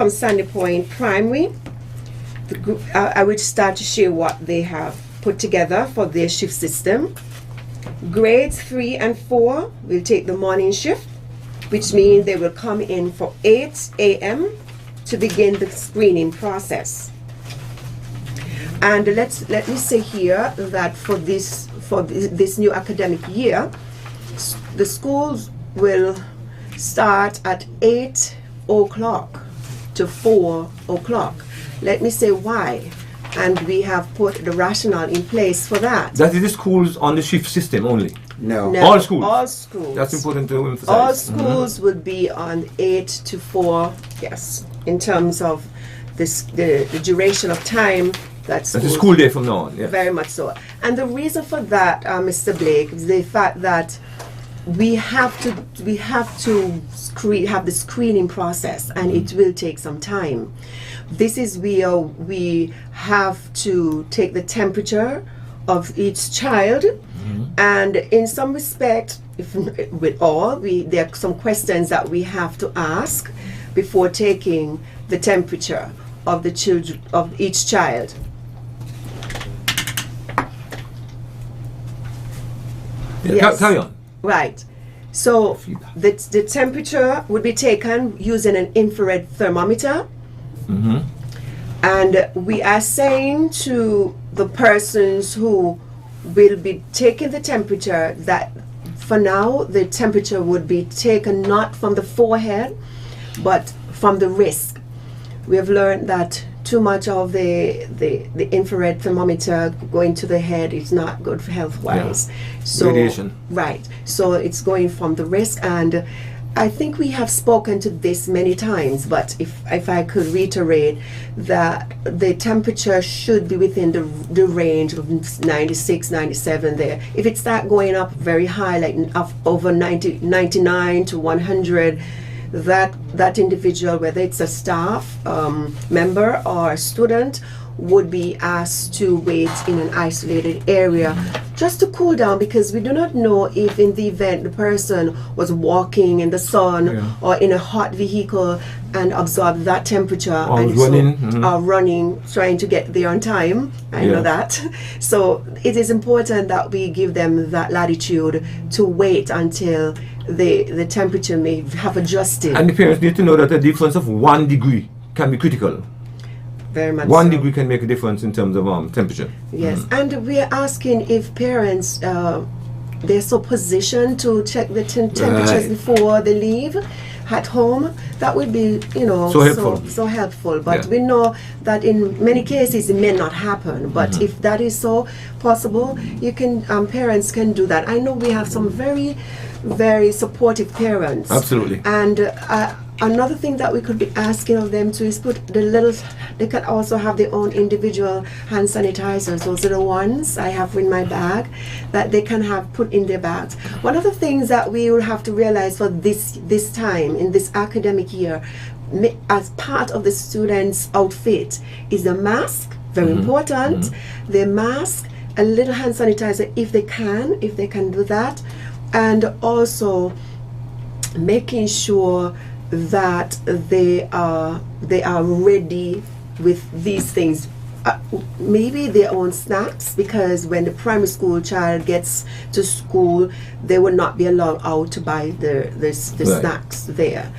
From Sandy Point Primary, the group, I will start to share what they have put together for their shift system. Grades 3 and 4 will take the morning shift, which means they will come in for 8 a.m. to begin the screening process. And let me say here that for this new academic year, the schools will start at 8 o'clock to 4 o'clock. Let me say why. And we have put the rationale in place for that. That is the schools on the shift system only? No. No, All schools? All schools. That's important to emphasize. All schools would be on 8 to 4, yes, in terms of this, the duration of time That's a school day from now on, yeah. Very much so. And the reason for that, Mr. Blake, is the fact that we have to have the screening process, and it will take some time. This is where we have to take the temperature of each child, and in some respect, there are some questions that we have to ask before taking the temperature of the children of each child. Yeah, Yes. Carry on. Right. So the temperature would be taken using an infrared thermometer. And we are saying to the persons who will be taking the temperature that for now the temperature would be taken not from the forehead but from the wrist. We have learned that too much of the infrared thermometer going to the head is not good for health wise. Yeah. So radiation. Right. So it's going from the wrist, and I think we have spoken to this many times, but if I could reiterate that the temperature should be within the range of 96, 97 there. If it start going up very high, like over 90, 99 to 100, that individual, whether it's a staff member or a student, would be asked to wait in an isolated area just to cool down, because we do not know if in the event the person was walking in the sun or in a hot vehicle and absorbed that temperature and running, trying to get there on time. I know that. So it is important that we give them that latitude to wait until the temperature may have adjusted. And the parents need to know that a difference of 1 degree can be critical. Very much 1 so. degree can make a difference in terms of temperature. Yes, and we are asking if parents they're so positioned to check the temperatures before they leave at home. That would be, so helpful. But we know that in many cases it may not happen. But if that is so possible, you can parents can do that. I know we have some very, very supportive parents. Absolutely. And another thing that we could be asking of them to is put they can also have their own individual hand sanitizers. Those are the ones I have in my bag that they can have put in their bags. One of the things that we will have to realize for this time, in this academic year, as part of the students' outfit, is the mask, very important. The mask, a little hand sanitizer if they can do that, and also making sure that they are ready with these things. Maybe their own snacks, because when the primary school child gets to school, they will not be allowed out to buy the snacks there.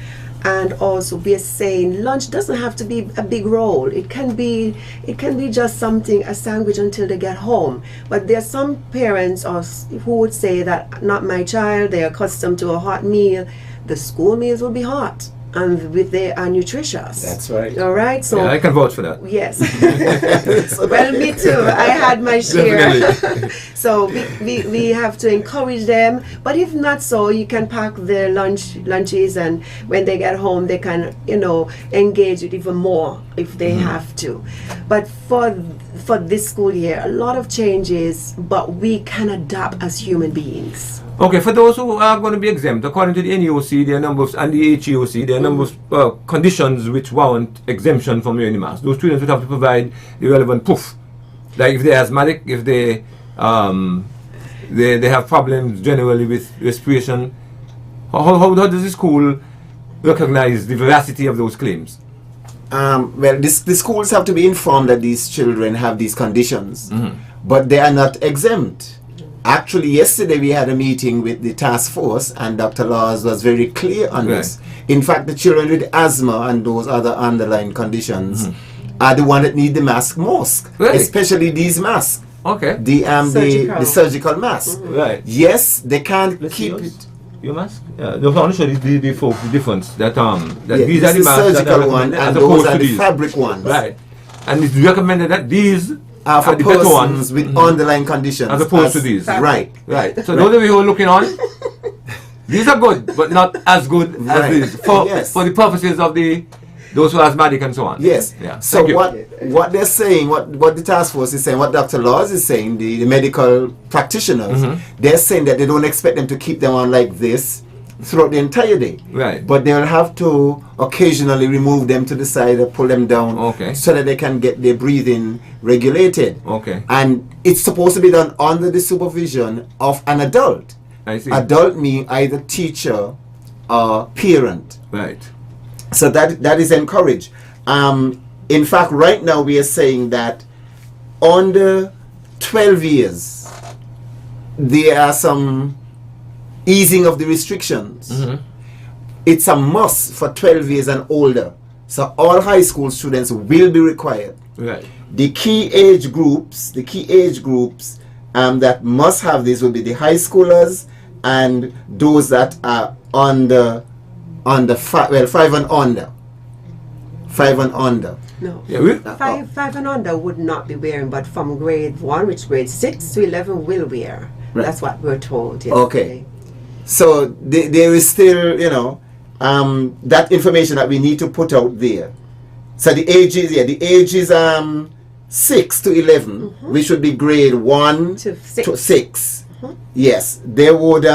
And also we are saying lunch doesn't have to be a big roll. It can be just something, a sandwich until they get home. But there are some parents who would say that not my child, they're accustomed to a hot meal. The school meals will be hot and they are nutritious. That's right. All right. So I can vouch for that. Yes. Well, me too. I had my share. So we have to encourage them. But if not so, you can pack their lunches, and when they get home, they can engage it even more if they have to. But for this school year, a lot of changes, but we can adapt as human beings. Okay, for those who are going to be exempt, according to the NEOC, there are numbers, and the HEOC, there are numbers conditions which warrant exemption from wearing the mask. Those students would have to provide the relevant proof, like if they're asthmatic, if they have problems generally with respiration. How does the school recognize the veracity of those claims? well, the schools have to be informed that these children have these conditions, but they are not exempt. Actually, yesterday we had a meeting with the task force, and Dr. Laws was very clear on this. In fact, the children with asthma and those other underlying conditions are the one that need the mask most, especially these masks. Okay. The surgical mask. Right. Yes, they can't Let's keep see yours. it. Your mask? Yeah. No, I want to show the difference. That Yeah, these this are the is masks that surgical are one, recommended and as those opposed are to the these. fabric ones. Right. And it's recommended that these Are for the better ones persons with underlying conditions. as opposed to these. Right. Right. So those of you who are looking on, these are good, but not as good as these for the purposes of those who are asthmatic and so on. Yes. Yeah. So Thank you. what they're saying, what the task force is saying, what Dr. Laws is saying, the medical practitioners, they're saying that they don't expect them to keep them on like this throughout the entire day. Right. But they'll have to occasionally remove them to the side or pull them down, so that they can get their breathing regulated. Okay. And it's supposed to be done under the supervision of an adult. I see. Adult mean either teacher or parent. Right. So that is encouraged. In fact, right now we are saying that under 12 years, there are some easing of the restrictions. It's a must for 12 years and older. So all high school students will be required. Right. The key age groups that must have this will be the high schoolers and those that are under 5 and under. 5 and under. No. Yeah, Five and under would not be wearing, but from grade 1, which grade 6 to 11 will wear. Right. That's what we're told yesterday. Okay. So there is still, that information that we need to put out there. So the age is 6 to 11, which would be grade 1 To 6. to 6. Yes, they would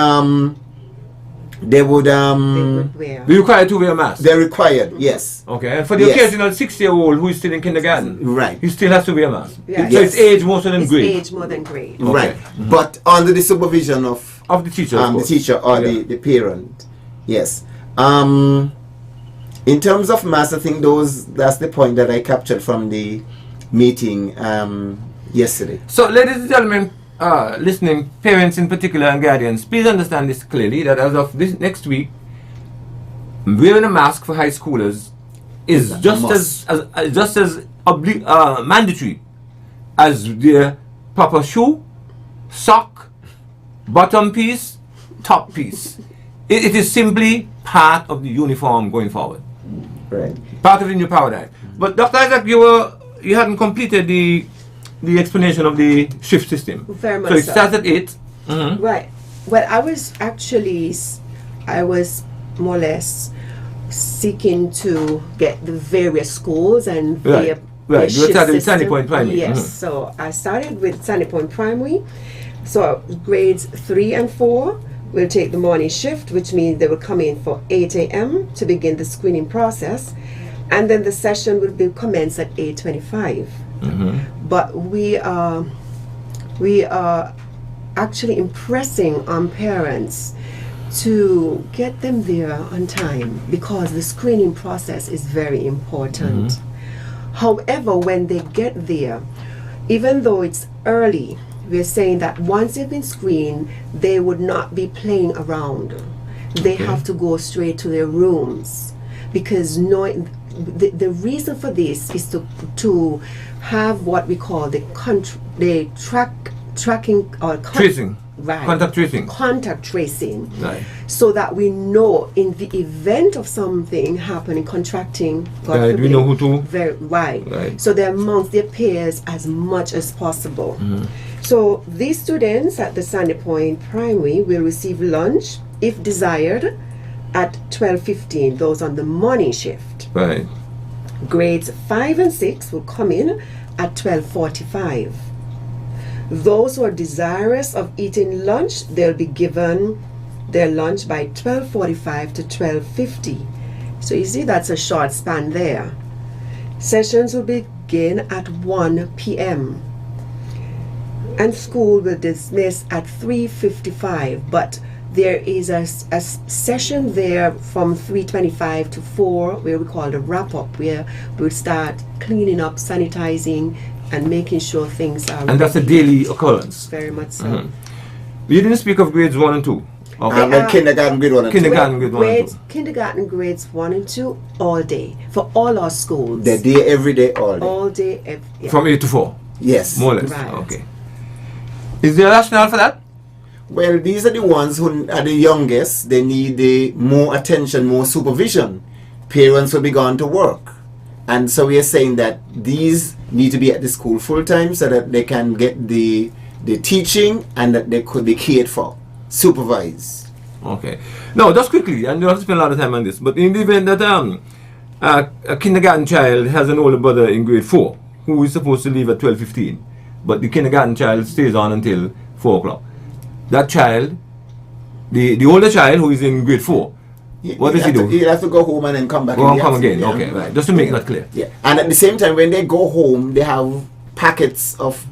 They would wear. Be required to wear a mask. they're required, yes. Okay. And for the Yes. occasional 6-year-old who is still in kindergarten, Right. he still has to wear a mask. Yeah. So Yes. it's age more than It's grade age more than grade. Okay. Right. But under the supervision of of the teacher. the of course. teacher or Yeah. the parent. Yes. In terms of mass, I think that's the point that I captured from the meeting yesterday. So, ladies and gentlemen, listening, parents in particular and guardians, please understand this clearly that as of this next week, wearing a mask for high schoolers is just as mandatory as their proper shoe, sock, bottom piece, top piece. It is simply part of the uniform going forward. Right. Part of the new paradigm. But Dr. Isaac, you hadn't completed the explanation of the shift system. Very much So it so. starts at 8. Right. Well, I was more or less seeking to get the various schools and their Right. You shift started with system. Sandy Point Primary. Yes. So I started with Sandy Point Primary. So grades 3 and 4 will take the morning shift, which means they will come in for 8 a.m. to begin the screening process, and then the session will be commenced at 8:25. But we are actually impressing on parents to get them there on time because the screening process is very important. However, when they get there, even though it's early, we're saying that once they've been screened, they would not be playing around. They have to go straight to their rooms because knowing the reason for this is to have what we call the tracking or Tracing. right, Contact tracing. contact tracing, Right. so that we know in the event of something happening, contracting, God Right, we know who to. very right. Right. So they amongst their peers as much as possible. So these students at the Sandy Point Primary will receive lunch, if desired, at 12:15. Those on the morning shift. Right. Grades 5 and 6 will come in at 12:45. Those who are desirous of eating lunch, they'll be given their lunch by 12:45 to 12:50. So you see that's a short span there. Sessions will begin at 1 p.m. and school will dismiss at 3:55, but there is a session there from 3:25 to 4 where we call the wrap up, where we'll start cleaning up, sanitizing, and making sure things are And that's a ready. daily occurrence. Very much so. You didn't speak of grades 1 and 2. Okay. Well, kindergarten grade 1 and 2. Kindergarten grade 1 and 2. Kindergarten grades 1 and 2 all day for all our schools. The day, every day, all day. All day, yeah. From 8 to 4. Yes. More or less. Right. Okay. Is there a rationale for that? Well, these are the ones who are the youngest. They need the more attention, more supervision. Parents will be gone to work. And so we are saying that these need to be at the school full time so that they can get the teaching and that they could be cared for, supervised. Okay. Now, just quickly, and you don't have to spend a lot of time on this, but in the event that a kindergarten child has an older brother in grade 4 who is supposed to leave at 12:15, but the kindergarten child stays on until 4 o'clock. That child, the older child who is in grade 4, what does he do? He'll have to go home and then come back. Go in and the come again. afternoon, Okay, right. Just to make that clear. Yeah. And at the same time, when they go home, they have packets of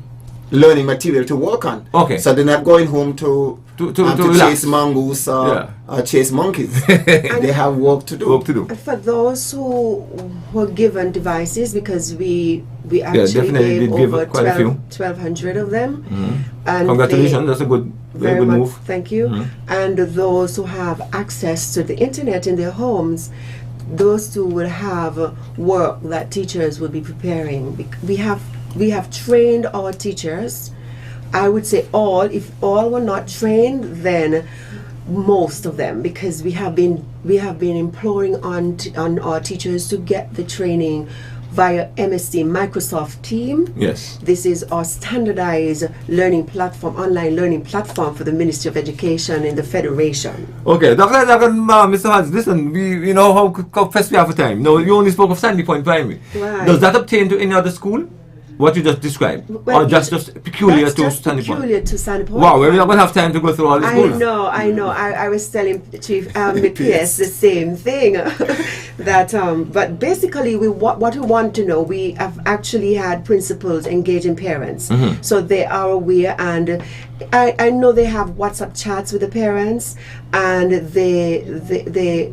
learning material to work on. Okay. So they're not going home to relax. chase mongoose or chase monkeys. They have work to do. Work to do. And for those who were given devices, because we actually definitely gave did give over quite a few. 1,200 of them. And Congratulations, that's a good, very very good much, move. thank you. And those who have access to the internet in their homes, those two will have work that teachers will be preparing. We have trained our teachers. I would say all. If all were not trained, then most of them, because we have been imploring on our teachers to get the training via MST Microsoft Team. Yes. This is our standardized learning platform, online learning platform for the Ministry of Education in the Federation. Okay, Mr. Hans, listen, we know how fast we have for time. No, you only spoke of Sandy Point Primary. Right. Does that obtain to any other school? What you just described? Well, or just peculiar That's to just Sandy Point? peculiar to Sandy Point. Wow, we're not going to have time to go through all the schools. I know. I was telling Chief PS the same thing. That but basically, what we want to know, we have actually had principals engaging parents, so they are aware, and I know they have WhatsApp chats with the parents, and they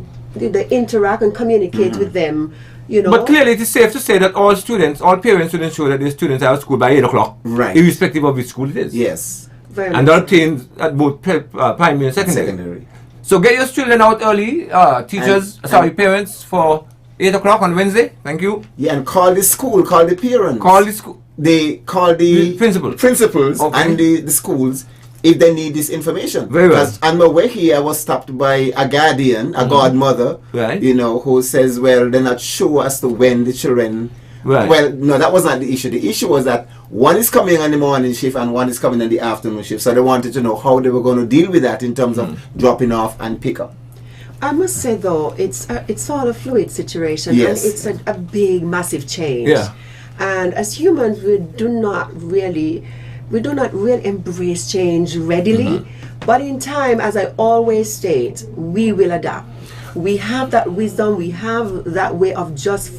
interact and communicate with them. You know? But clearly, it is safe to say that all parents should ensure that their students are at school by 8 o'clock, Right. irrespective of which school it is. Yes. Very And much. they're obtained at both primary and secondary. Secondary. So get your children out early, teachers, parents, for 8 o'clock on Wednesday. Thank you. Yeah, and call the school, call the parents. Call the school. They call the principals Okay. and the schools if they need this information. Very well. Because on my way here, I was stopped by a guardian, a godmother, Right. who says, well, they're not sure as to when the children. Right. Well, no, that was not the issue. The issue was that one is coming on the morning shift and one is coming on the afternoon shift. So they wanted to know how they were going to deal with that in terms of dropping off and pick up. I must say though, it's all a fluid situation, Yes. and it's a big, massive change. Yeah. And as humans, we do not really embrace change readily. But in time, as I always state, we will adapt. We have that wisdom. We have that way of just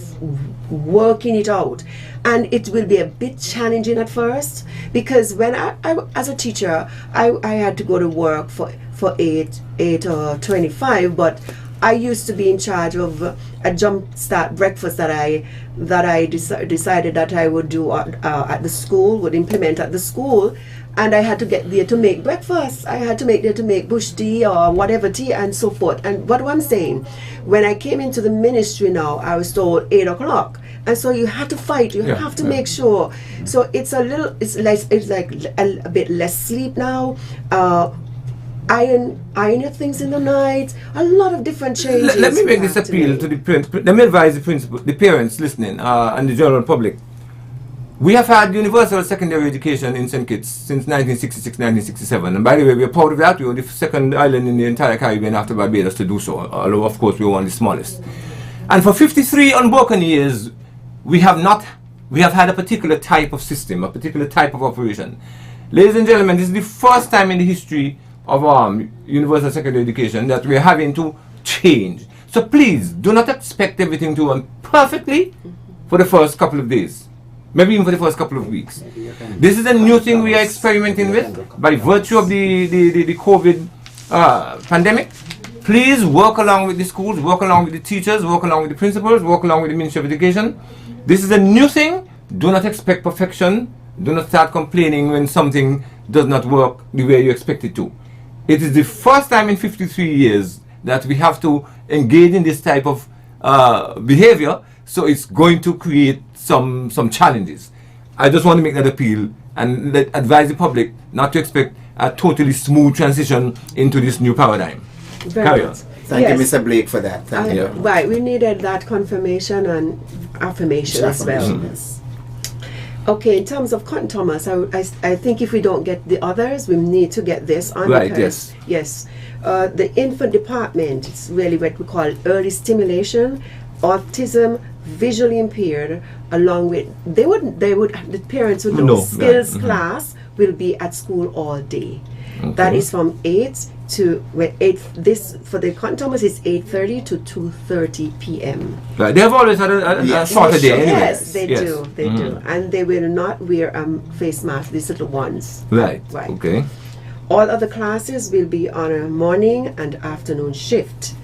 working it out. And it will be a bit challenging at first, because when I as a teacher, I had to go to work for 8 or 25, but I used to be in charge of a jump start breakfast that I decided that I would do at the school, would implement at the school, and I had to get there to make breakfast. I had to make there to make bush tea or whatever tea and so forth. And what I'm saying, when I came into the ministry now, I was told 8 o'clock. And so you have to fight. You have to make sure. So it's like a bit less sleep now. Iron your things in the night. A lot of different changes. Let me make we this have appeal make. to the let me advise the parents listening, and the general public. We have had universal secondary education in St. Kitts since 1966-1967, and by the way, we are proud of that. We were the second island in the entire Caribbean after Barbados to do so, although of course we were one of the smallest. And for 53 unbroken years, we have had a particular type of system, a particular type of operation. Ladies and gentlemen, this is the first time in the history of universal secondary education that we're having to change. So please, do not expect everything to run perfectly for the first couple of days. Maybe even for the first couple of weeks. This is a new thing we are experimenting with by virtue of the COVID pandemic, please work along with the schools, work along with the teachers, work along with the principals, work along with the Ministry of Education. This is a new thing. Do not expect perfection. Do not start complaining when something does not work the way you expect it to. It is the first time in 53 years that we have to engage in this type of behavior, so it's going to create some challenges. I just want to make that appeal and advise the public not to expect a totally smooth transition into this new paradigm. Carry on. Thank you, Mr. Blake, for that. Thank you. Right, we needed that confirmation and affirmation as well. Yes. Okay, in terms of Cotton Thomas, I think if we don't get the others, we need to get this on. Right, because, yes. The infant department, it's really what we call early stimulation, autism, visually impaired, along with, the parents would know, skills class will be at school all day. Okay. That is from 8 to, this, for the Cotton Thomas is 8:30 to 2:30 p.m. Right. They have always had a shorter day anyway. Yes, they do. They do. And they will not wear face masks, these little ones. Right. Okay. All other classes will be on a morning and afternoon shift.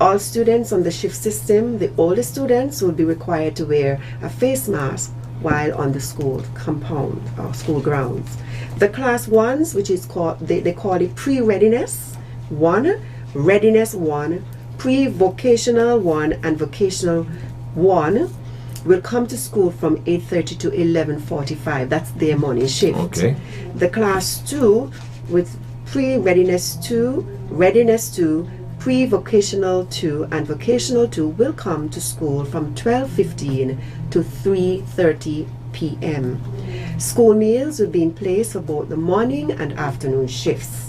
All students on the shift system, the older students, will be required to wear a face mask while on the school compound or school grounds. The class ones, which is called, they call it pre-readiness 1, readiness 1, pre-vocational 1, and vocational 1, will come to school from 8:30 to 11:45. That's their morning shift. Okay. The class 2 with pre-readiness 2, readiness 2, pre-vocational 2, and vocational 2 will come to school from 12:15 to 3:30 p.m. School meals will be in place for both the morning and afternoon shifts.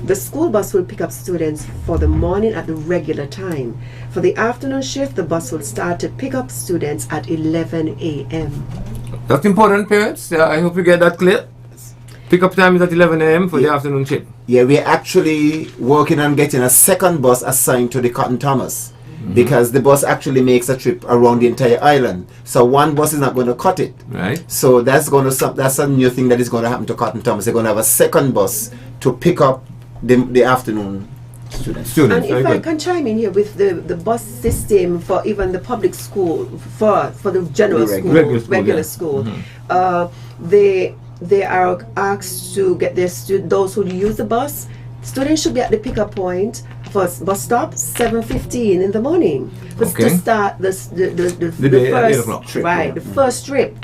The school bus will pick up students for the morning at the regular time. For the afternoon shift, the bus will start to pick up students at 11 a.m. That's important, parents. I hope you get that clear. Pick-up time is at 11 a.m. for the afternoon shift. Yeah, we're actually working on getting a second bus assigned to the Cotton Thomas, because the bus actually makes a trip around the entire island. So one bus is not going to cut it. Right. So that's a new thing that is going to happen to Cotton Thomas. They're going to have a second bus to pick up the afternoon students. And if I can chime in here with the bus system for even the public school, for the general school, regular school, they are asked to get their those who use the bus. Students should be at the pickup point for bus stop 7:15 in the morning to start the first trip. Right, the first trip.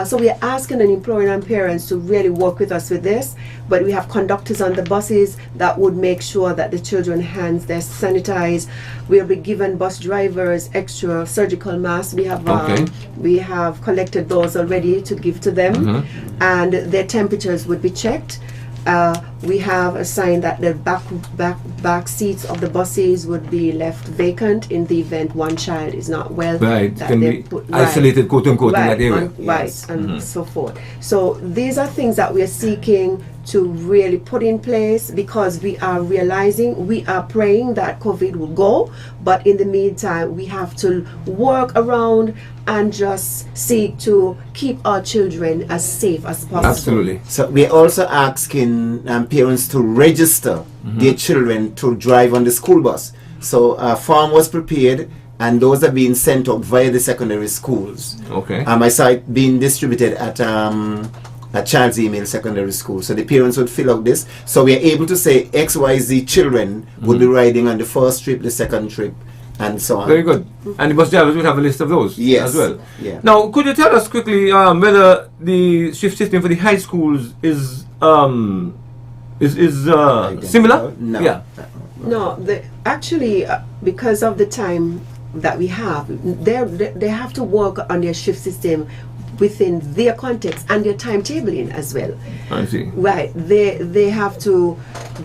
So we are asking and imploring our parents to really work with us with this, but we have conductors on the buses that would make sure that the children's hands, they're sanitized. We'll be given bus drivers extra surgical masks. We have collected those already to give to them, and their temperatures would be checked. We have assigned that the back seats of the buses would be left vacant in the event one child is not well. Right, can be isolated, quote unquote, in that area. And so forth. So these are things that we are seeking to really put in place, because we are realizing, we are praying that COVID will go, but in the meantime we have to work around and just seek to keep our children as safe as possible. Absolutely. So we're also asking parents to register their children to drive on the school bus. So a form was prepared, and those are being sent out via the secondary schools. Okay. I saw it being distributed at Child's Email Secondary School. So the parents would fill out this. So we are able to say XYZ children would be riding on the first trip, the second trip, and so on. Very good. And the bus drivers will have a list of those as well. Yeah. Now, could you tell us quickly whether the shift system for the high schools is similar? No. Yeah. No, actually, because of the time that we have, they have to work on their shift system within their context and their timetabling as well. I see. Right, they have to,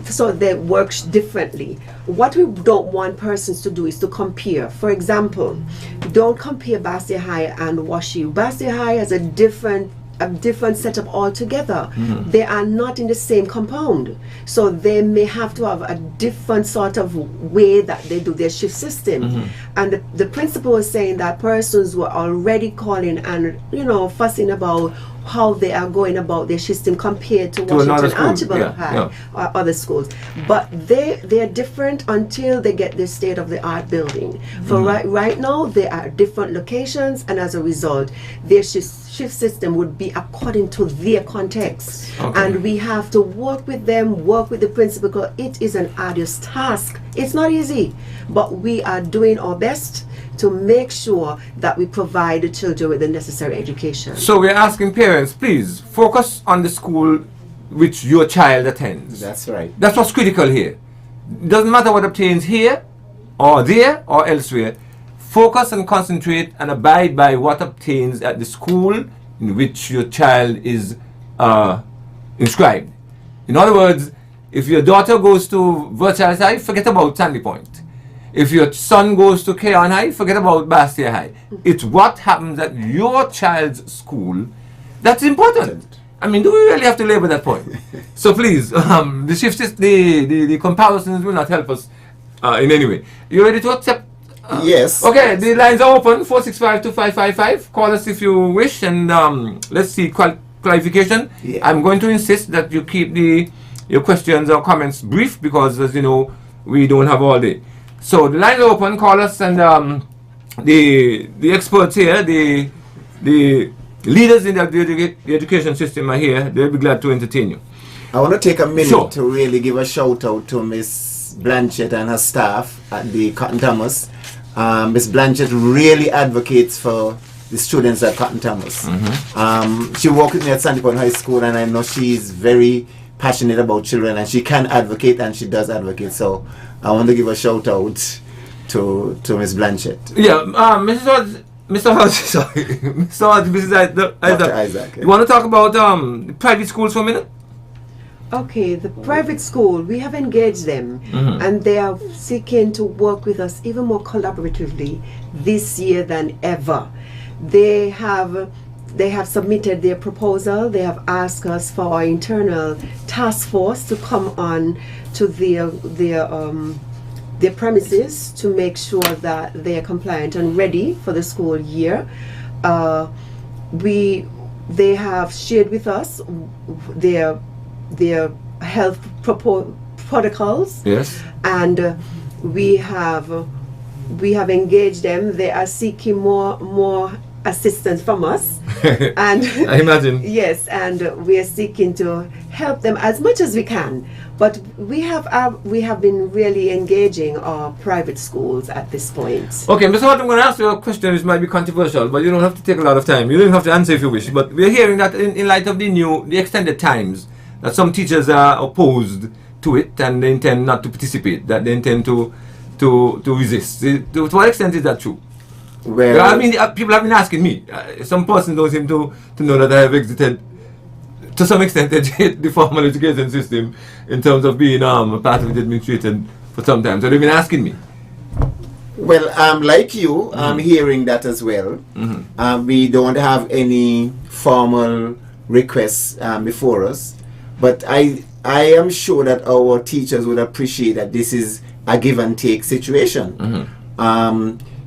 so they work differently. What we don't want persons to do is to compare. For example, don't compare Bastia High and Washi. Bastia High has a different a different setup altogether. They are not in the same compound, so they may have to have a different sort of way that they do their shift system. And the principal was saying that persons were already calling and fussing about how they are going about their system compared to Washington Archibald High or other schools. But they're different until they get the state-of-the-art building. For right now, they are different locations, and as a result, their shift system would be according to their context. And we have to work with them, work with the principal, because it is an arduous task. It's not easy, but we are doing our best to make sure that we provide the children with the necessary education. So we're asking parents, please focus on the school which your child attends. That's right. That's what's critical here. It doesn't matter what obtains here or there or elsewhere. Focus and concentrate and abide by what obtains at the school in which your child is inscribed. In other words, if your daughter goes to Versailles High, forget about Sandy Point. If your son goes to Keon High, forget about Bastia High. It's what happens at your child's school that's important. I mean, do we really have to labor that point? So please, the shift is the comparisons will not help us in any way. You ready to accept? Yes. Okay, the lines are open, 465-2555. Call us if you wish, and let's see clarification. Yeah. I'm going to insist that you keep your questions or comments brief, because as you know, we don't have all day. So the lines are open, call us, and the experts here, the leaders in the education system are here. They'll be glad to entertain you. I want to take a minute Sure. to really give a shout out to Miss Blanchett and her staff at the Cotton Thomas. Miss Blanchett really advocates for the students at Cotton Thomas. She worked with me at Sandy Point High School, and I know she's very passionate about children, and she can advocate, and she does advocate. So I want to give a shout out to Miss Blanchett. Yeah, Mr. Hodge, sorry. Mr. Hodge, Mrs. Dr. Isaac. You want to talk about the private schools for a minute? Okay, the private school, we have engaged them, and they are seeking to work with us even more collaboratively this year than ever. They have submitted their proposal. They have asked us for our internal task force to come on to their premises to make sure that they are compliant and ready for the school year. They have shared with us their health protocols. Yes. And we have engaged them. They are seeking more assistance from us. And I imagine. Yes, and we are seeking to help them as much as we can. But we have been really engaging our private schools at this point. Okay, Mr. Hart, I'm going to ask you a question which might be controversial, but you don't have to take a lot of time. You don't have to answer if you wish. But we're hearing that in light of the extended times, that some teachers are opposed to it and they intend not to participate, that they intend to resist. To what extent is that true? Well, I mean, people have been asking me. Some persons don't seem to know that I have exited, to some extent, the formal education system in terms of being a part of the administration for some time. So they've been asking me. Well, like you, I'm hearing that as well. We don't have any formal requests before us, but I am sure that our teachers would appreciate that this is a give and take situation.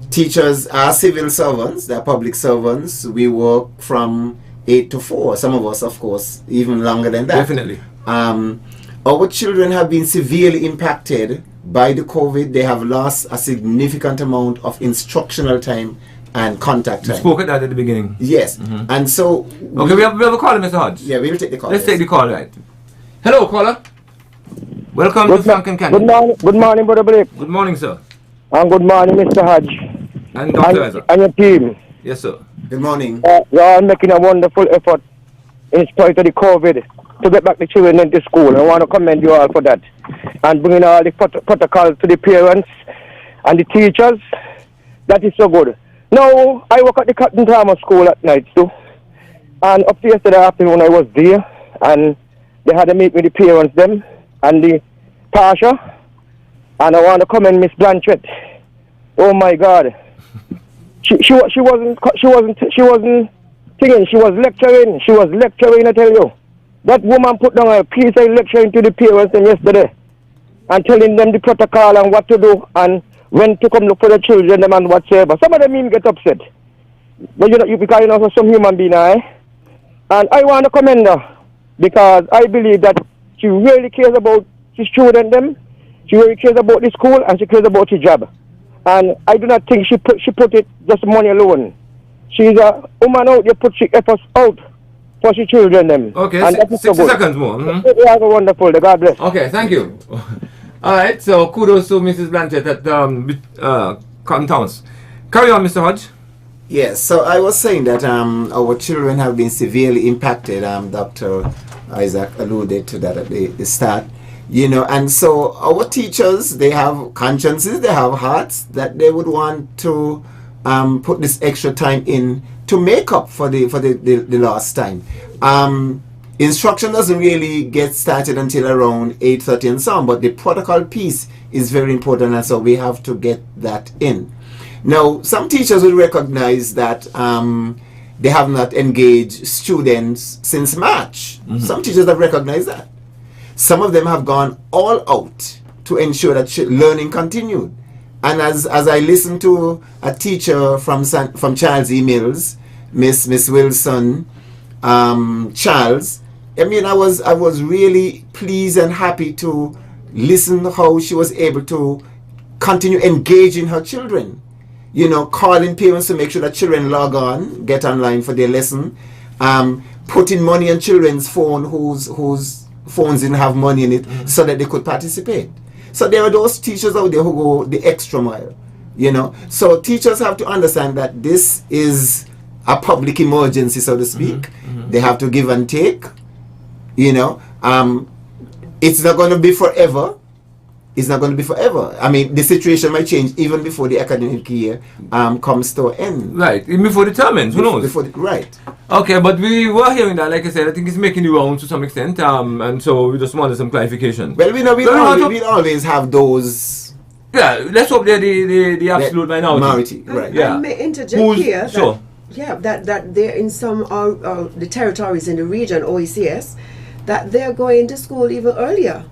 Teachers are civil servants, they're public servants. We work from 8 to 4. Some of us, of course, even longer than that. Definitely. Our children have been severely impacted by the COVID. They have lost a significant amount of instructional time and contact time. You spoke at that at the beginning. Yes. And so... Okay, we have a caller, Mr. Hodge. Yeah, we'll take the call. Let's take the call, right. Hello, caller. Welcome to Frank and Candid. Good morning, Brother Blake. Good morning, sir. And good morning, Mr. Hodge. And Dr. Isaac. And your team. Yes, sir. Good morning. You are making a wonderful effort in spite of the COVID to get back the children into school. I want to commend you all for that. And bringing all the protocols to the parents and the teachers. That is so good. Now, I work at the Cotton Thomas School at night too. And up to yesterday afternoon I was there. And they had a meet with the parents them and the Tasha. And I want to commend Miss Blanchett. Oh my God. She wasn't thing. She was lecturing. I tell you. That woman put down a piece of lecturing to the parents yesterday and telling them the protocol and what to do and when to come look for the children them and whatsoever. Some of them even get upset. But because you know some human being, and I want to commend her because I believe that she really cares about the student them, she really cares about the school and she cares about the job. And I do not think she put it just money alone. She's a woman out there put she efforts out for the children them. Okay, and 60 seconds more. You are wonderful. God bless. Okay, thank you. All right, so kudos to Mrs. Blanchett at Cotton Towns. Carry on, Mr. Hodge. Yes, so I was saying that our children have been severely impacted. Dr. Isaac alluded to that at the start. And so our teachers, they have consciences, they have hearts that they would want to put this extra time in to make up for the lost time. Instruction doesn't really get started until around 8:30 and so on, but the protocol piece is very important, and so we have to get that in. Now, some teachers will recognize that they have not engaged students since March. Some teachers have recognized that. Some of them have gone all out to ensure that learning continued. And as I listened to a teacher from Charles E. Mills, Miss Wilson, Charles, I was really pleased and happy to listen to how she was able to continue engaging her children. Calling parents to make sure that children log on, get online for their lesson, putting money on children's phone whose phones didn't have money in it so that they could participate. So there are those teachers out there who go the extra mile, So teachers have to understand that this is a public emergency, so to speak. They have to give and take, It's not going to be forever. It's not going to be forever. I mean, the situation might change even before the academic year comes to an end. Right, even before the term who knows? Right. Okay, but we were hearing that, like I said, I think it's making the rounds to some extent, and so we just wanted some clarification. Well, we always have those. Yeah, let's hope they're the absolute minority. Right. I may interject here. That they're in some the territories in the region, OECS, that they're going to school even earlier.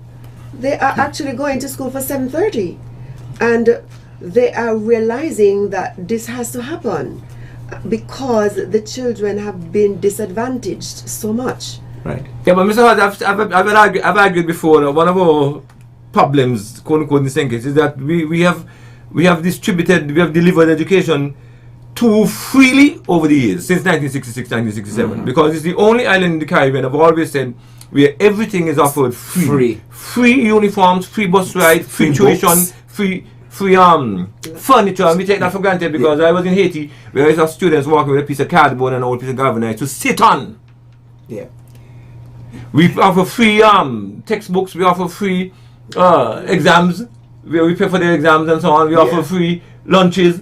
They are actually going to school for 7:30, and they are realizing that this has to happen because the children have been disadvantaged so much. Right. Yeah, but Mr. Hodge, I've argued before. One of our problems, quote unquote, in this case, is that we have delivered education too freely over the years since 1966, 1967, because it's the only island in the Caribbean. I've always said where everything is offered free uniforms, free bus ride, free tuition, free furniture. And we take that for granted because I was in Haiti where I saw students walking with a piece of cardboard and an old piece of galvanized to sit on. Yeah. We offer free textbooks. We offer free exams. We pay for their exams and so on. We offer free lunches.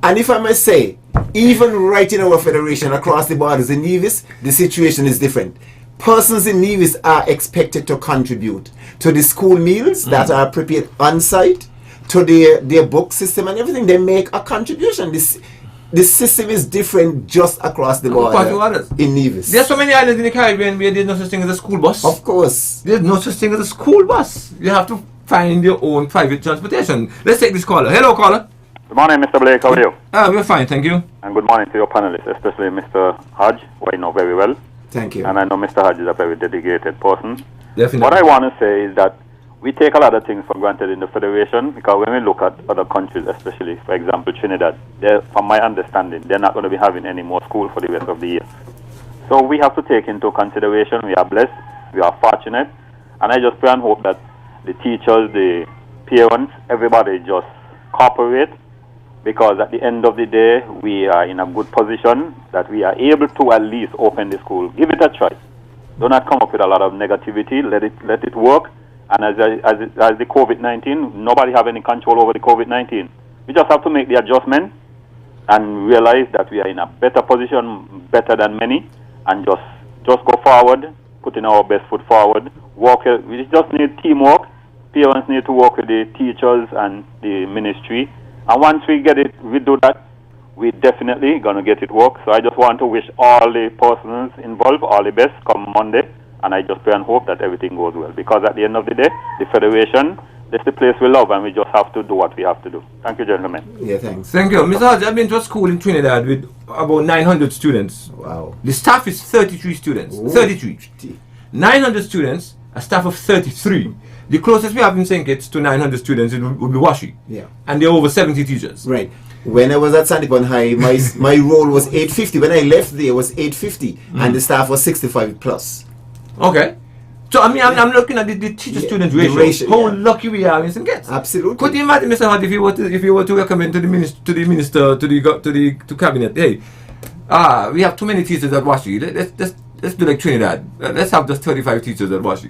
And if I may say, even right in our federation across the borders in Nevis, the situation is different. Persons in Nevis are expected to contribute to the school meals that are prepared on site, to their book system and everything. They make a contribution. The system is different just across the border in Nevis. There's so many islands in the Caribbean where there's no such thing as a school bus. Of course. There's no such thing as a school bus. You have to find your own private transportation. Let's take this caller. Hello, caller. Good morning, Mr. Blake. How are you? We're fine, thank you. And good morning to your panelists, especially Mr. Hodge, who I know very well. Thank you. And I know Mr. Hodge is a very dedicated person. Definitely. What I want to say is that we take a lot of things for granted in the Federation, because when we look at other countries, especially, for example, Trinidad, from my understanding, they're not going to be having any more school for the rest of the year. So we have to take into consideration, we are blessed, we are fortunate, and I just pray and hope that the teachers, the parents, everybody just cooperate, because at the end of the day, we are in a good position that we are able to at least open the school. Give it a try. Do not come up with a lot of negativity. Let it work. And as the COVID-19, nobody have any control over the COVID-19. We just have to make the adjustment and realize that we are in a better position, better than many, and just go forward, putting our best foot forward. We just need teamwork. Parents need to work with the teachers and the ministry. And once we do that, we're definitely going to get it work. So I just want to wish all the persons involved all the best come Monday, and I just pray and hope that everything goes well. Because at the end of the day, the Federation, that's the place we love, and we just have to do what we have to do. Thank you, gentlemen. Yeah, thanks. Thank you. Mr. Hodge, I've been to a school in Trinidad with about 900 students. Wow. The staff is 33 students. Ooh. 33. 900 students, a staff of 33. The closest we have in St. Kitts to 900 students would be Washi. Yeah. And there are over 70 teachers. Right. When I was at Sandipon High, my role was 850. When I left there, it was 850, and the staff was 65 plus. Okay. So I mean, I'm looking at the teacher-student the ratio. ratio, How yeah. lucky we are in St. Kitts. Absolutely. Could you imagine, Mr. Hart, if you were to recommend to the minister, to cabinet, hey, we have too many teachers at Washi. Let's do like Trinidad. Let's have just 35 teachers at Washi.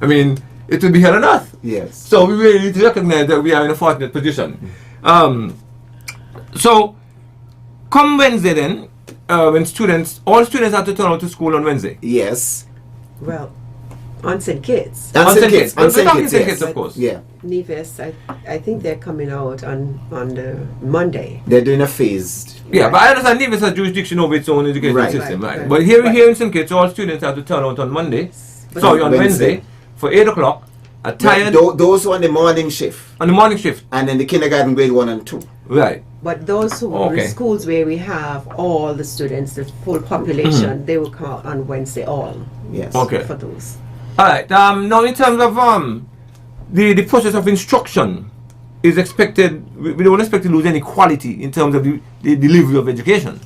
I mean, it would be hell on earth. Yes. So we really need to recognize that we are in a fortunate position. So, come Wednesday then, when all students have to turn out to school on Wednesday. Yes. Well, on St. Kitts. On St. Kitts. On St. Kitts, St. yes. Kitts, of course. Yeah. Nevis, I think they're coming out on the Monday. They're doing a phased. Yeah, Right. but I understand Nevis has jurisdiction over its own education Right. system, Right, right? right. But here Right. in St. Kitts, all students have to turn out on Monday. But Sorry, on Wednesday. Wednesday for 8 o'clock. Tired Those who are on the morning shift, on the morning shift. and then the kindergarten grade 1 and 2. Right. But those who Okay. in schools where we have all the students, the full population, they will come out on Wednesday all Yes. Okay. for those. Alright, now in terms of the process of instruction is expected, we don't expect to lose any quality in terms of the delivery of education.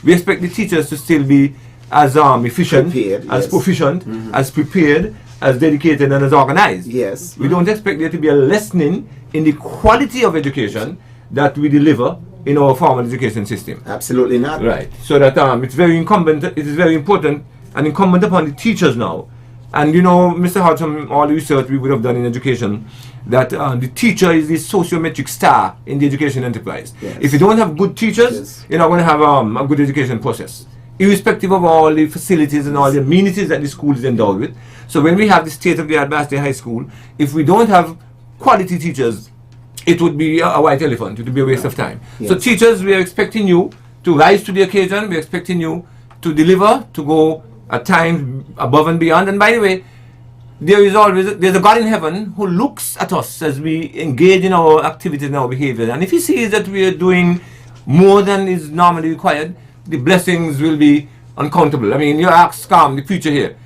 We expect the teachers to still be as efficient, Prepared, as yes. proficient, as prepared, as dedicated and as organized. Yes. We don't expect there to be a lessening in the quality of education that we deliver in our formal education system. Absolutely not. Right. So that it is very important and incumbent upon the teachers now. And you know, Mr. Hart, from all the research we would have done in education, that the teacher is the sociometric star in the education enterprise. Yes. If you don't have good teachers, Yes. you're not going to have a good education process, irrespective of all the facilities and all the amenities that the school is endowed with. So when we have the state-of-the-art Basté High School, if we don't have quality teachers, it would be a white elephant. It would be a waste of time. Yes. So teachers, we are expecting you to rise to the occasion. We are expecting you to deliver, to go at times above and beyond. And by the way, there's a God in heaven who looks at us as we engage in our activities and our behavior. And if he sees that we are doing more than is normally required, the blessings will be uncountable. I mean, you ask the preacher here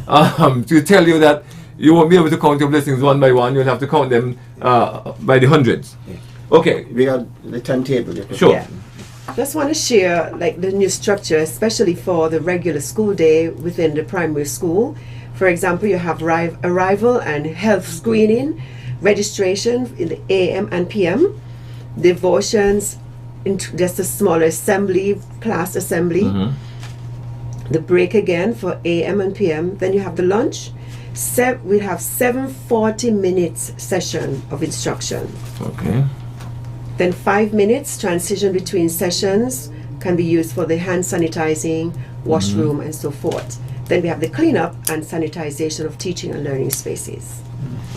to tell you that you won't be able to count your blessings one by one. You'll have to count them by the hundreds. Okay, We got the timetable. sure. Yeah. Just want to share like the new structure, especially for the regular school day within the primary school. For example, you have arrival and health screening, registration in the AM and PM, devotions, just a smaller assembly, class assembly, the break again for AM and PM. Then you have the lunch. We have 7 minutes session of instruction. Okay. Then 5 minutes transition between sessions can be used for the hand sanitizing, washroom, and so forth. Then we have the cleanup and sanitization of teaching and learning spaces.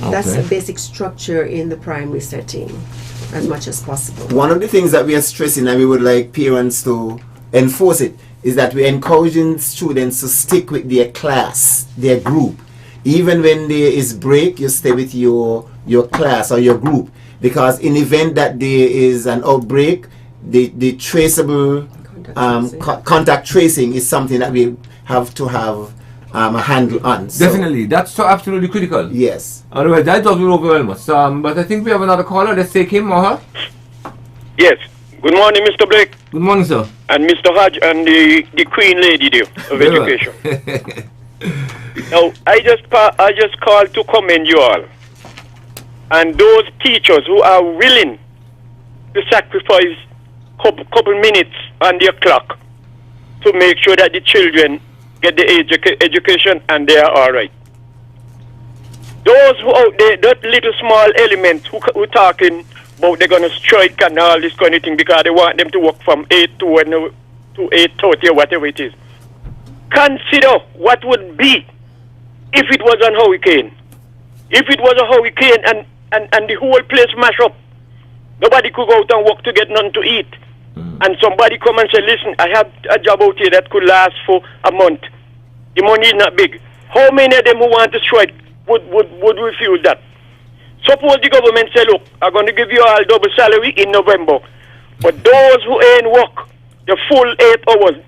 That's Okay. a basic structure in the primary setting, as much as possible. One of the things that we are stressing, and we would like parents to enforce it, is that we're encouraging students to stick with their class, their group. Even when there is break, you stay with your class or your group. Because in event that there is an outbreak, the traceable contact tracing is something that we have to have a handle on. So, Definitely. That's so absolutely critical. yes. Otherwise, that does will overwhelm us. But I think we have another caller. Let's take him or her. Yes. Good morning, Mr. Blake, Good morning, sir. and Mr. Hodge, and the Queen Lady there of Very well. Education. Now, I just called to commend you all, and those teachers who are willing to sacrifice couple minutes on their clock to make sure that the children get the education and they are all right. Those who out there, that little small element who talking about they're going to strike and all this kind of thing because they want them to work from 8 to 8:30 or whatever it is. Consider what would be if it was a hurricane. If it was a hurricane and the whole place mash up, nobody could go out and work to get nothing to eat. and somebody come and say, listen, I have a job out here that could last for a month. The money is not big. How many of them who want to strike would refuse that? Suppose the government say, look, I'm going to give you all double salary in November, but those who ain't work the full 8 hours,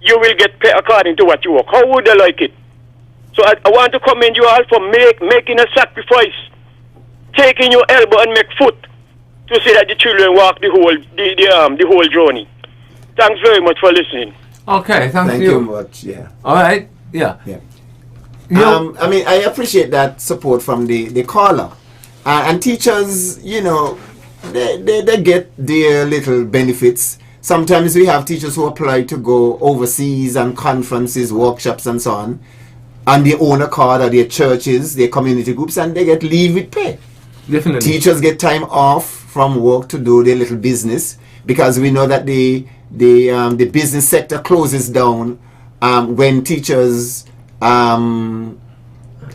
you will get paid according to what you work. How would they like it? So I want to commend you all for making a sacrifice, taking your elbow and make foot to see that the children walk the whole journey. Thanks very much for listening. Okay, Thank you much. Yeah. All right. Yeah. Yeah. You- I mean, I appreciate that support from the caller. And teachers, you know, they get their little benefits. Sometimes we have teachers who apply to go overseas and conferences, workshops and so on their own accord, or their churches, their community groups, and they get leave with pay. Definitely. Teachers get time off from work to do their little business, because we know that the business sector closes down when teachers are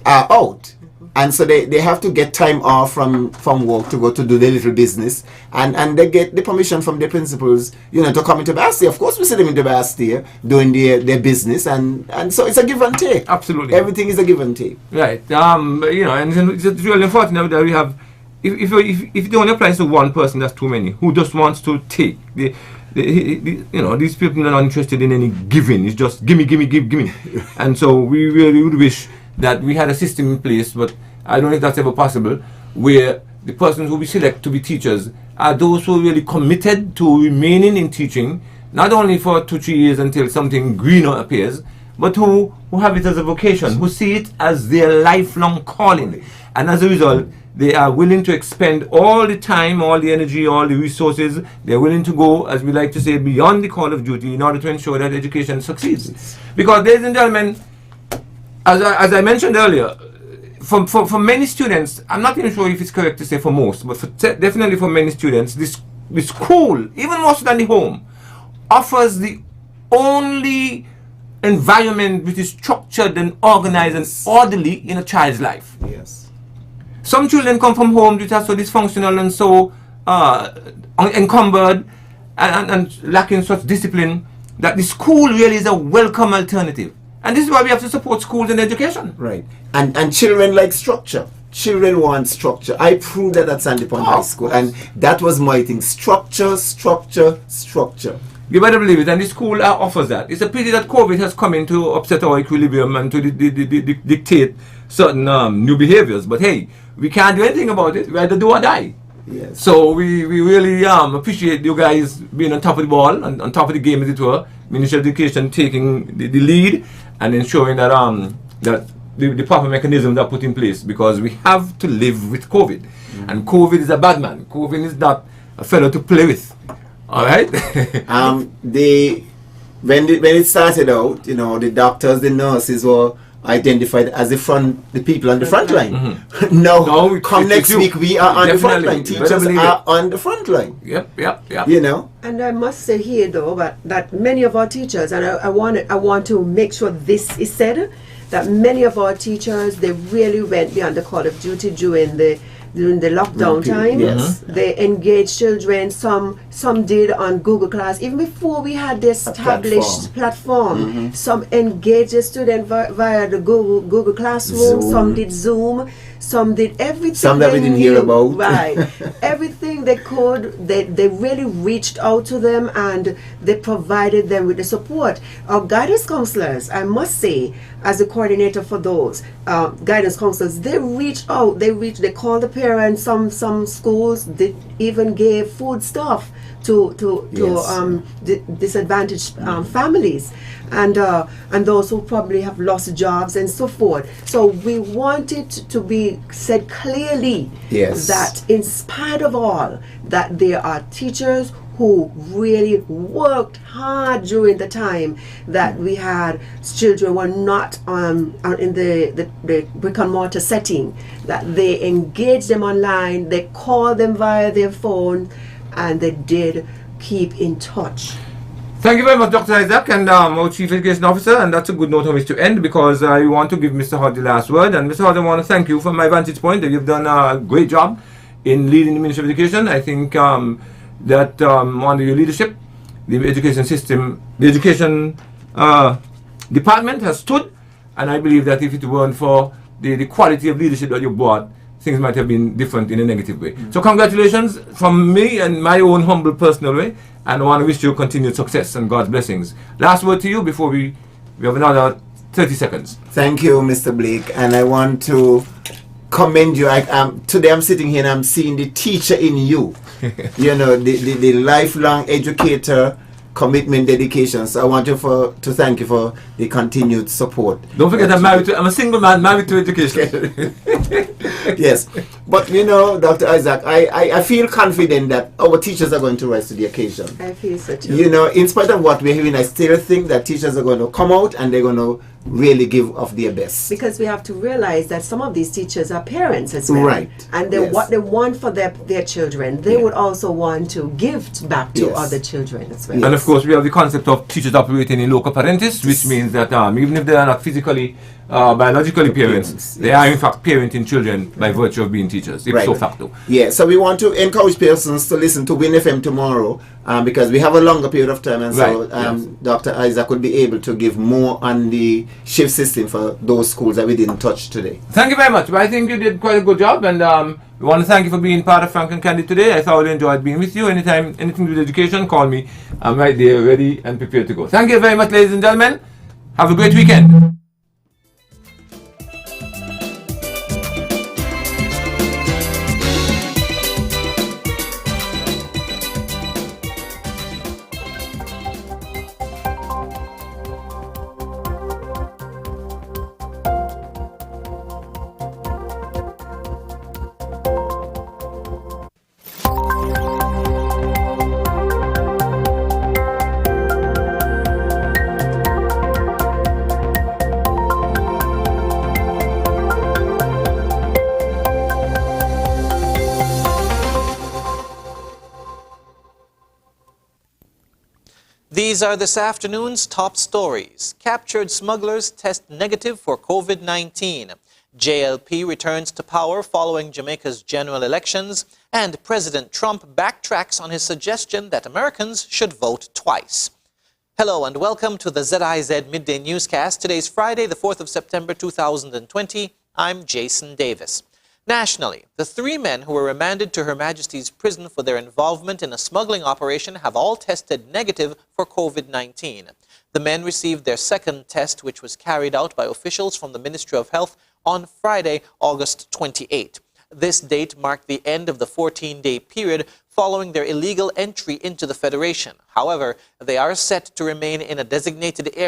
out, and so they have to get time off from work to go to do their little business, and they get the permission from their principals, you know, to come into Bastille. Of course, we see them into Bastille doing their business, and so it's a give and take. Absolutely. Everything is a give and take. Right. You know, and it's really unfortunate that we have, if it only applies to one person, that's too many, who just wants to take. You know, these people are not interested in any giving. It's just gimme. And so we really would wish that we had a system in place, but I don't know if that's ever possible, where the persons who we select to be teachers are those who are really committed to remaining in teaching, not only for 2-3 years until something greener appears, but who have it as a vocation, who see it as their lifelong calling. And as a result, they are willing to expend all the time, all the energy, all the resources. They're willing to go, as we like to say, beyond the call of duty in order to ensure that education succeeds. Because, ladies and gentlemen, as I mentioned earlier, for many students, I'm not even sure if it's correct to say for most, but definitely for many students, the school, even more so than the home, offers the only environment which is structured and organized and orderly in a child's life. Yes. Some children come from homes which are so dysfunctional and so encumbered and lacking such discipline that the school really is a welcome alternative. And this is why we have to support schools and education. Right. And children like structure. Children want structure. I proved that at Sandy Point High School, and that was my thing. Structure. You better believe it, and the school offers that. It's a pity that COVID has come in to upset our equilibrium and to dictate certain new behaviors. But hey, we can't do anything about it. We either do or die. Yes. So we really appreciate you guys being on top of the ball and on top of the game, as it were. Ministry of Education taking the lead and ensuring that that the proper mechanisms are put in place, because we have to live with COVID. And COVID is a bad man. COVID is not a fellow to play with. All right? When it started out, you know, the doctors, the nurses were identified as the people on the front line. Mm-hmm. Now, come next week, we are on the front line. Definitely. Teachers are on the front line. Yep. You know? And I must say here, though, that many of our teachers, and I want to make sure this is said, that many of our teachers, they really went beyond the call of duty during the lockdown time. Yes. They engaged children. Some did on Google Class. Even before we had this established platform, some engaged the student via the Google Classroom. Zoom. Some did Zoom. Some did everything. Some that we didn't hear about. Right. Everything they could, they really reached out to them, and they provided them with the support. Our guidance counselors, I must say, as a coordinator for those guidance counselors, they reached out. They called the parents. Some schools they even gave food stuff to disadvantaged families, and those who probably have lost jobs and so forth. So we want it to be said clearly that in spite of all, that there are teachers who really worked hard during the time that we had children were not in the brick and mortar setting, that they engaged them online, they called them via their phone, and they did keep in touch. Thank you very much, Dr. Isaac, and our Chief Education Officer, and that's a good note on which to end, because I want to give Mr. Hod the last word. And Mr. Hod, I want to thank you from my vantage point that you've done a great job in leading the Ministry of Education. I think that under your leadership, the education system, the education department has stood, and I believe that if it weren't for the quality of leadership that you brought, things might have been different in a negative way. So congratulations from me and my own humble personal way, and I want to wish you continued success and God's blessings. Last word to you before we have another 30 seconds. Thank you, Mr. Blake, and I want to commend you. Today I'm sitting here and I'm seeing the teacher in you. You know, the lifelong educator, commitment, dedication. So I want you to thank you for the continued support. Don't forget I'm a single man married to education. Yes, but you know, Dr. Isaac, I feel confident that our teachers are going to rise to the occasion. I feel so too. You know, in spite of what we're hearing, I still think that teachers are going to come out and they're going to really give of their best. Because we have to realize that some of these teachers are parents as well. Right. And they, Yes. what they want for their children, they would also want to give back to Yes. other children as well. Yes. And of course, we have the concept of teachers operating in loco parentis, which means that even if they are not physically, biologically parents, they are in fact parenting children by virtue of being teachers, ipso facto. Yeah, so we want to encourage persons to listen to Win FM tomorrow because we have a longer period of time, and so Yes. Dr. Isaac will be able to give more on the shift system for those schools that we didn't touch today. Thank you very much. Well, I think you did quite a good job, and we want to thank you for being part of Frank and Candid today. I thoroughly enjoyed being with you. Anytime, anything with education, call me. I'm right there, ready and prepared to go. Thank you very much, ladies and gentlemen. Have a great weekend. These are this afternoon's top stories. Captured smugglers test negative for COVID-19. JLP returns to power following Jamaica's general elections. And President Trump backtracks on his suggestion that Americans should vote twice. Hello and welcome to the ZIZ Midday Newscast. Today's Friday, the 4th of September, 2020. I'm Jason Davis. Nationally, the 3 men who were remanded to Her Majesty's prison for their involvement in a smuggling operation have all tested negative for COVID-19. The men received their second test, which was carried out by officials from the Ministry of Health on Friday, August 28. This date marked the end of the 14-day period following their illegal entry into the Federation. However, they are set to remain in a designated area